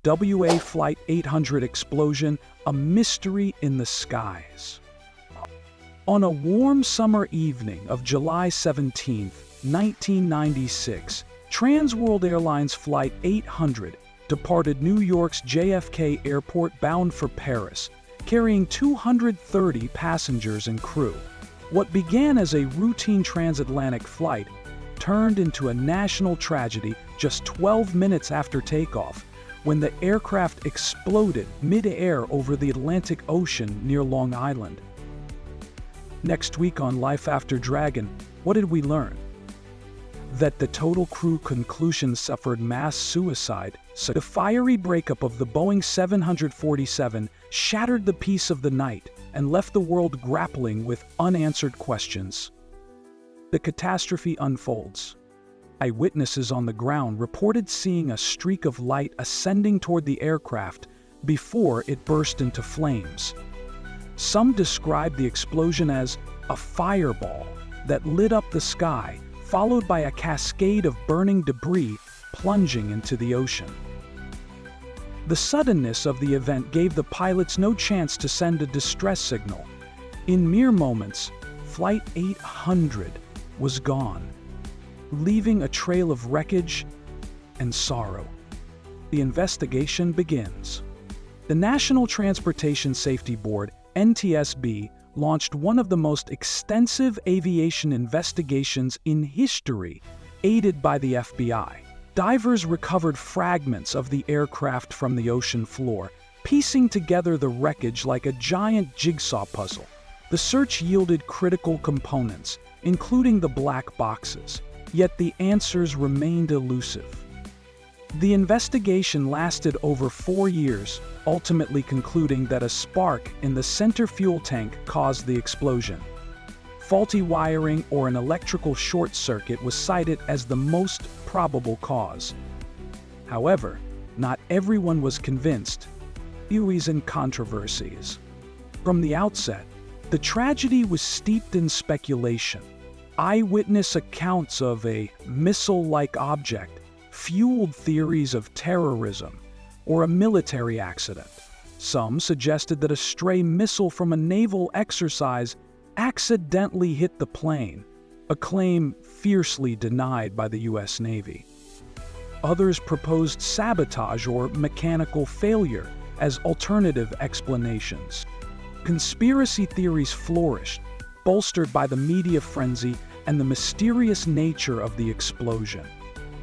TWA Flight 800 explosion, a mystery in the skies. On a warm summer evening of July 17, 1996, Transworld Airlines Flight 800 departed New York's JFK Airport bound for Paris, carrying 230 passengers and crew. What began as a routine transatlantic flight turned into a national tragedy just 12 minutes after takeoff, when the aircraft exploded mid-air over the Atlantic Ocean near Long Island. Next week on Life After Dragon, what did we learn? That the total crew conclusion suffered mass suicide. So the fiery breakup of the Boeing 747 shattered the peace of the night and left the world grappling with unanswered questions. The catastrophe unfolds. Eyewitnesses on the ground reported seeing a streak of light ascending toward the aircraft before it burst into flames. Some described the explosion as a fireball that lit up the sky, followed by a cascade of burning debris plunging into the ocean. The suddenness of the event gave the pilots no chance to send a distress signal. In mere moments, Flight 800 was gone, leaving a trail of wreckage and sorrow. The investigation begins. The National Transportation Safety Board, NTSB, launched one of the most extensive aviation investigations in history, aided by the FBI. Divers recovered fragments of the aircraft from the ocean floor, piecing together the wreckage like a giant jigsaw puzzle. The search yielded critical components, including the black boxes, yet the answers remained elusive. The investigation lasted over 4 years, ultimately concluding that a spark in the center fuel tank caused the explosion. Faulty wiring or an electrical short circuit was cited as the most probable cause. However, not everyone was convinced. Theories and controversies. From the outset, the tragedy was steeped in speculation. Eyewitness accounts of a missile-like object fueled theories of terrorism or a military accident. Some suggested that a stray missile from a naval exercise accidentally hit the plane, a claim fiercely denied by the U.S. Navy. Others proposed sabotage or mechanical failure as alternative explanations. Conspiracy theories flourished, bolstered by the media frenzy and the mysterious nature of the explosion.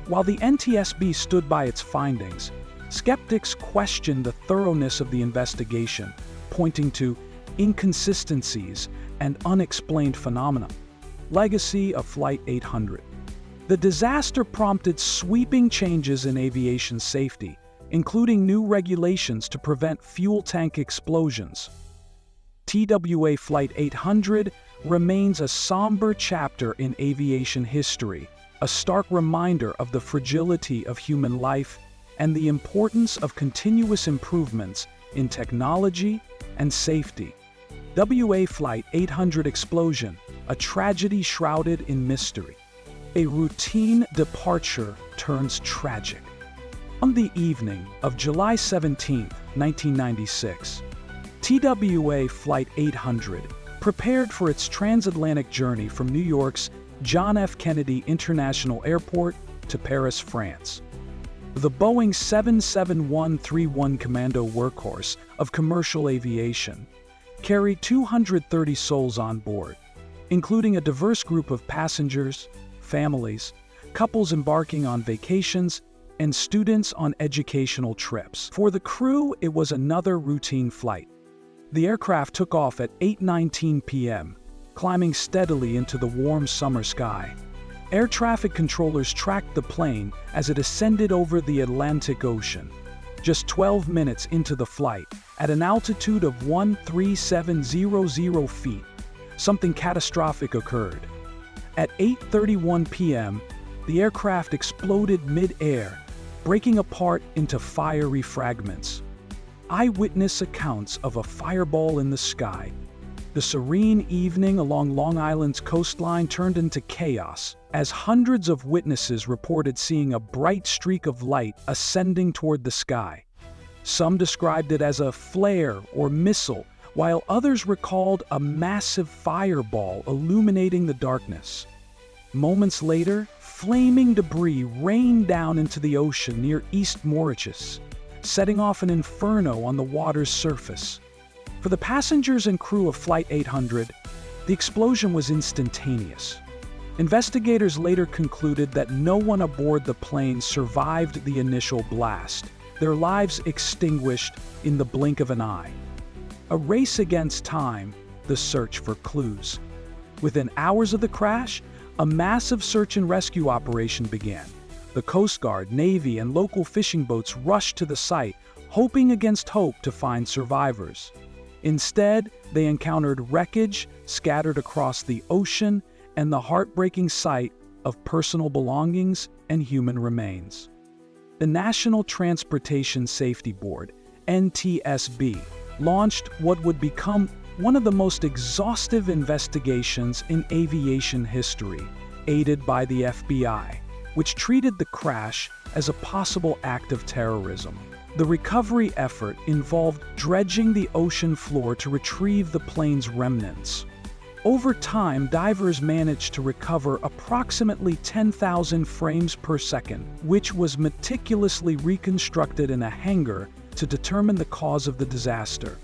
While the NTSB stood by its findings, skeptics questioned the thoroughness of the investigation, pointing to inconsistencies and unexplained phenomena. Legacy of Flight 800. The disaster prompted sweeping changes in aviation safety, including new regulations to prevent fuel tank explosions. TWA Flight 800 remains a somber chapter in aviation history, a stark reminder of the fragility of human life and the importance of continuous improvements in technology and safety. TWA Flight 800 explosion, a tragedy shrouded in mystery. A routine departure turns tragic. On the evening of July 17, 1996, TWA Flight 800 prepared for its transatlantic journey from New York's John F. Kennedy International Airport to Paris, France. The Boeing 771-31 Commando workhorse of commercial aviation carried 230 souls on board, including a diverse group of passengers, families, couples embarking on vacations, and students on educational trips. For the crew, it was another routine flight. The aircraft took off at 8:19 p.m., climbing steadily into the warm summer sky. Air traffic controllers tracked the plane as it ascended over the Atlantic Ocean. Just 12 minutes into the flight, at an altitude of 13700 feet, something catastrophic occurred. At 8:31 p.m., the aircraft exploded mid-air, breaking apart into fiery fragments. Eyewitness accounts of a fireball in the sky. The serene evening along Long Island's coastline turned into chaos, as hundreds of witnesses reported seeing a bright streak of light ascending toward the sky. Some described it as a flare or missile, while others recalled a massive fireball illuminating the darkness. Moments later, flaming debris rained down into the ocean near East Mauritius, setting off an inferno on the water's surface. For the passengers and crew of Flight 800, the explosion was instantaneous. Investigators later concluded that no one aboard the plane survived the initial blast, their lives extinguished in the blink of an eye. A race against time, the search for clues. Within hours of the crash, a massive search and rescue operation began. The Coast Guard, Navy, and local fishing boats rushed to the site, hoping against hope to find survivors. Instead, they encountered wreckage scattered across the ocean and the heartbreaking sight of personal belongings and human remains. The National Transportation Safety Board, NTSB, launched what would become one of the most exhaustive investigations in aviation history, aided by the FBI, which treated the crash as a possible act of terrorism. The recovery effort involved dredging the ocean floor to retrieve the plane's remnants. Over time, divers managed to recover approximately 10,000 frames per second, which was meticulously reconstructed in a hangar to determine the cause of the disaster.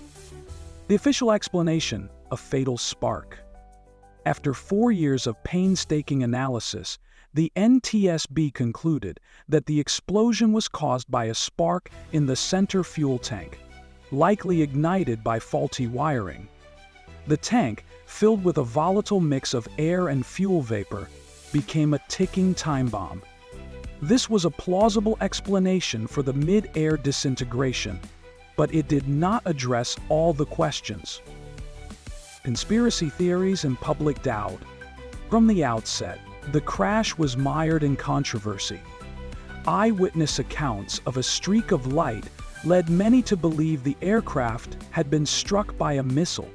The official explanation: a fatal spark. After 4 years of painstaking analysis, the NTSB concluded that the explosion was caused by a spark in the center fuel tank, likely ignited by faulty wiring. The tank, filled with a volatile mix of air and fuel vapor, became a ticking time bomb. This was a plausible explanation for the mid-air disintegration, but it did not address all the questions. Conspiracy theories and public doubt. From the outset, the crash was mired in controversy. Eyewitness accounts of a streak of light led many to believe the aircraft had been struck by a missile.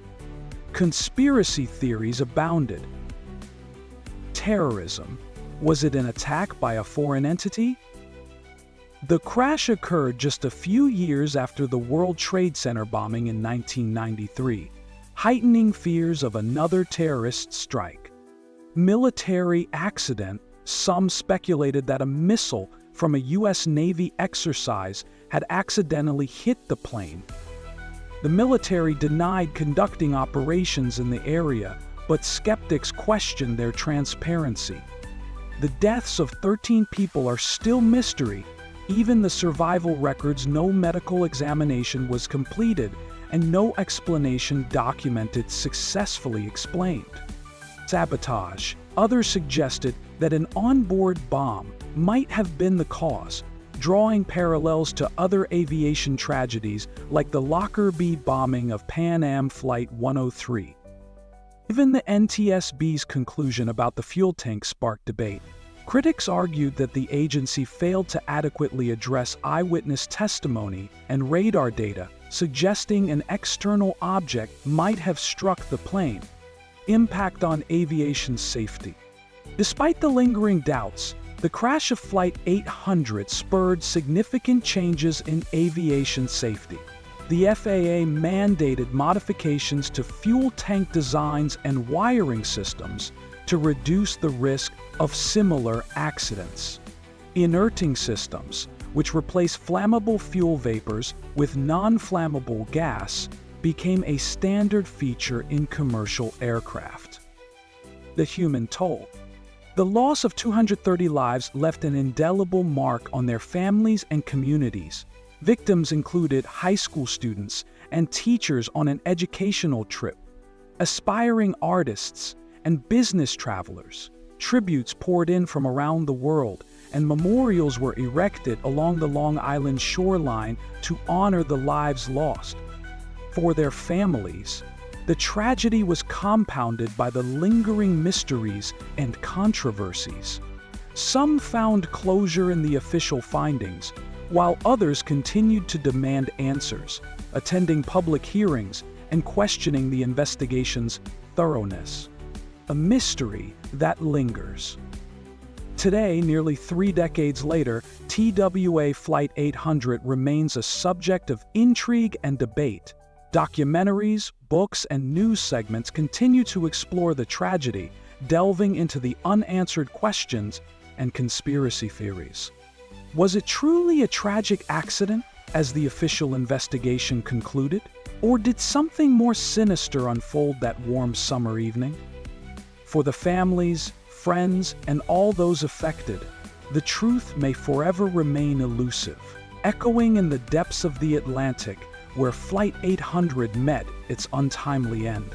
Conspiracy theories abounded. Terrorism. Was it an attack by a foreign entity? The crash occurred just a few years after the World Trade Center bombing in 1993, heightening fears of another terrorist strike. Military accident. Some speculated that a missile from a U.S. Navy exercise had accidentally hit the plane. The military denied conducting operations in the area, but skeptics questioned their transparency. The deaths of 13 people are still mystery. Even the survival records, no medical examination was completed, and no explanation documented successfully explained. Sabotage. Others suggested that an onboard bomb might have been the cause, drawing parallels to other aviation tragedies like the Lockerbie bombing of Pan Am Flight 103. Even the NTSB's conclusion about the fuel tank sparked debate. Critics argued that the agency failed to adequately address eyewitness testimony and radar data, suggesting an external object might have struck the plane. Impact on aviation safety. Despite the lingering doubts, the crash of Flight 800 spurred significant changes in aviation safety. The FAA mandated modifications to fuel tank designs and wiring systems to reduce the risk of similar accidents. Inerting systems, which replace flammable fuel vapors with non-flammable gas, became a standard feature in commercial aircraft. The human toll. The loss of 230 lives left an indelible mark on their families and communities. Victims included high school students and teachers on an educational trip, aspiring artists, and business travelers. Tributes poured in from around the world, and memorials were erected along the Long Island shoreline to honor the lives lost. For their families, the tragedy was compounded by the lingering mysteries and controversies. Some found closure in the official findings, while others continued to demand answers, attending public hearings and questioning the investigation's thoroughness. A mystery that lingers. Today, nearly 3 decades later, TWA Flight 800 remains a subject of intrigue and debate. Documentaries, books, and news segments continue to explore the tragedy, delving into the unanswered questions and conspiracy theories. Was it truly a tragic accident, as the official investigation concluded? Or did something more sinister unfold that warm summer evening? For the families, friends, and all those affected, the truth may forever remain elusive, echoing in the depths of the Atlantic where Flight 800 met its untimely end.